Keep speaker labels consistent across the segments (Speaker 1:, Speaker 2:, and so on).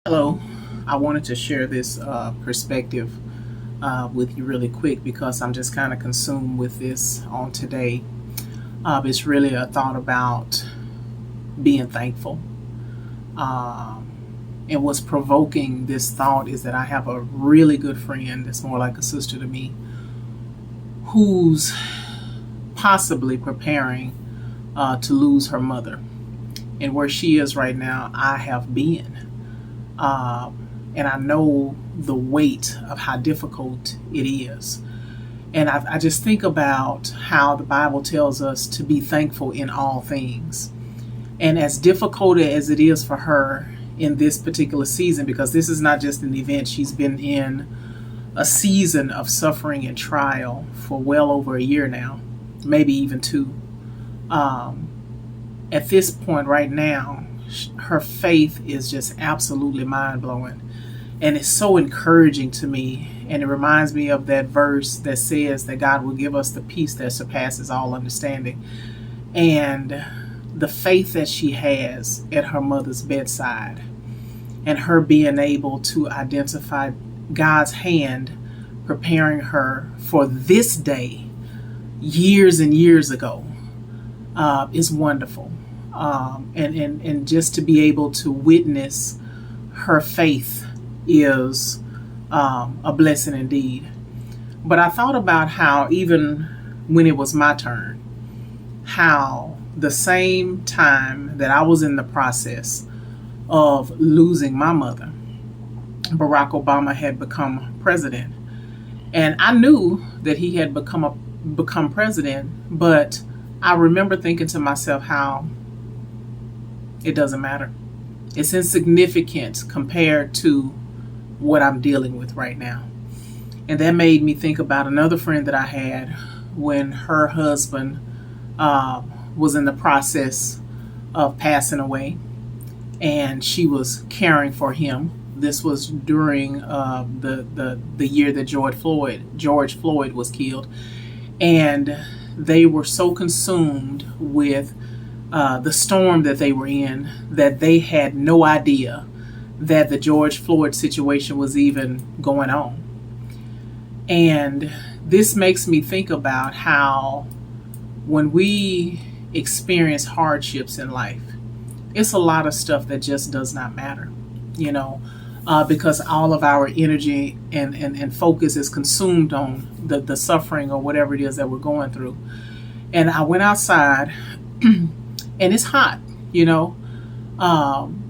Speaker 1: Hello, I wanted to share this perspective with you really quick because I'm just kind of consumed with this on today. It's really a thought about being thankful. Um, and what's provoking this thought is that I have a really good friend that's more like a sister to me who's possibly preparing to lose her mother. And where she is right now, I have been. And I know the weight of how difficult it is. And I just think about how the Bible tells us to be thankful in all things. And as difficult as it is for her in this particular season, because this is not just an event, she's been in a season of suffering and trial for well over a year now, maybe even two. Um, at this point right now, her faith is just absolutely mind blowing. And it's so encouraging to me. And it reminds me of that verse that says that God will give us the peace that surpasses all understanding. And the faith that she has at her mother's bedside, and her being able to identify God's hand preparing her for this day years and years ago, is wonderful. And just to be able to witness her faith is a blessing indeed. But I thought about how, even when it was my turn, how the same time that I was in the process of losing my mother, Barack Obama had become president. And I knew that he had become president, but I remember thinking to myself how it doesn't matter. It's insignificant compared to what I'm dealing with right now. And that made me think about another friend that I had when her husband was in the process of passing away, and she was caring for him. This was during the year that George Floyd was killed, and they were so consumed with the storm that they were in that they had no idea that the George Floyd situation was even going on. And this makes me think about how when we experience hardships in life, it's a lot of stuff that just does not matter, you know, because all of our energy and focus is consumed on the suffering or whatever it is that we're going through. And I went outside and it's hot, you know. Um,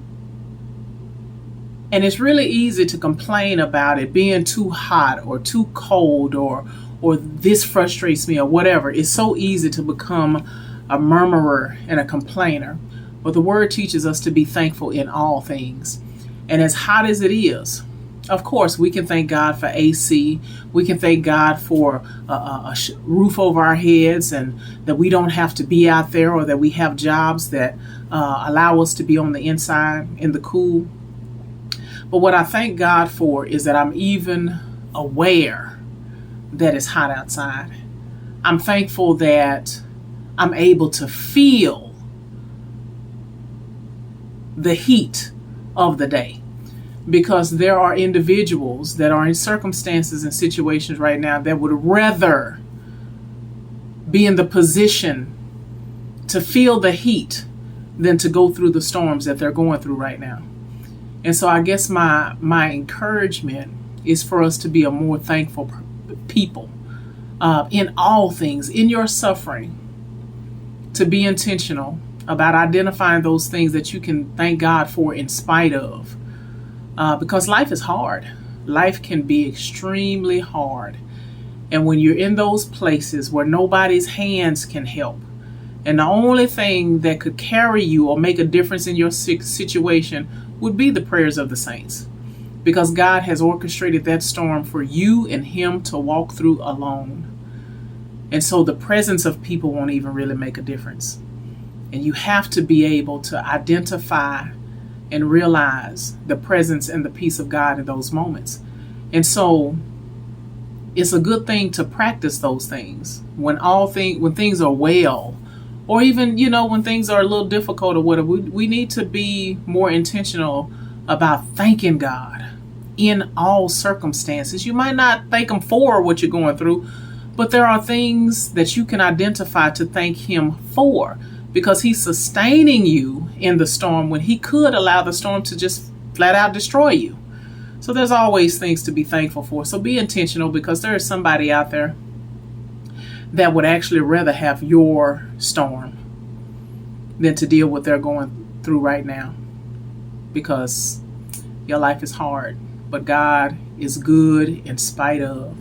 Speaker 1: and it's really easy to complain about it being too hot or too cold, or this frustrates me or whatever. It's so easy to become a murmurer and a complainer. But the word teaches us to be thankful in all things. And as hot as it is, of course, we can thank God for AC. We can thank God for a roof over our heads, and that we don't have to be out there, or that we have jobs that allow us to be on the inside in the cool. But what I thank God for is that I'm even aware that it's hot outside. I'm thankful that I'm able to feel the heat of the day, because there are individuals that are in circumstances and situations right now that would rather be in the position to feel the heat than to go through the storms that they're going through right now. And so I guess my encouragement is for us to be a more thankful people in all things, in your suffering, to be intentional about identifying those things that you can thank God for in spite of. Because life is hard. Life can be extremely hard. And when you're in those places where nobody's hands can help, and the only thing that could carry you or make a difference in your situation would be the prayers of the saints. Because God has orchestrated that storm for you and Him to walk through alone. And so the presence of people won't even really make a difference. And you have to be able to identify and realize the presence and the peace of God in those moments. And so it's a good thing to practice those things when things are well, or even, when things are a little difficult or whatever. We need to be more intentional about thanking God in all circumstances. You might not thank Him for what you're going through, but there are things that you can identify to thank Him for, because He's sustaining you in the storm when He could allow the storm to just flat out destroy you. So there's always things to be thankful for. So be intentional, because there is somebody out there that would actually rather have your storm than to deal with what they're going through right now, because your life is hard, but God is good in spite of.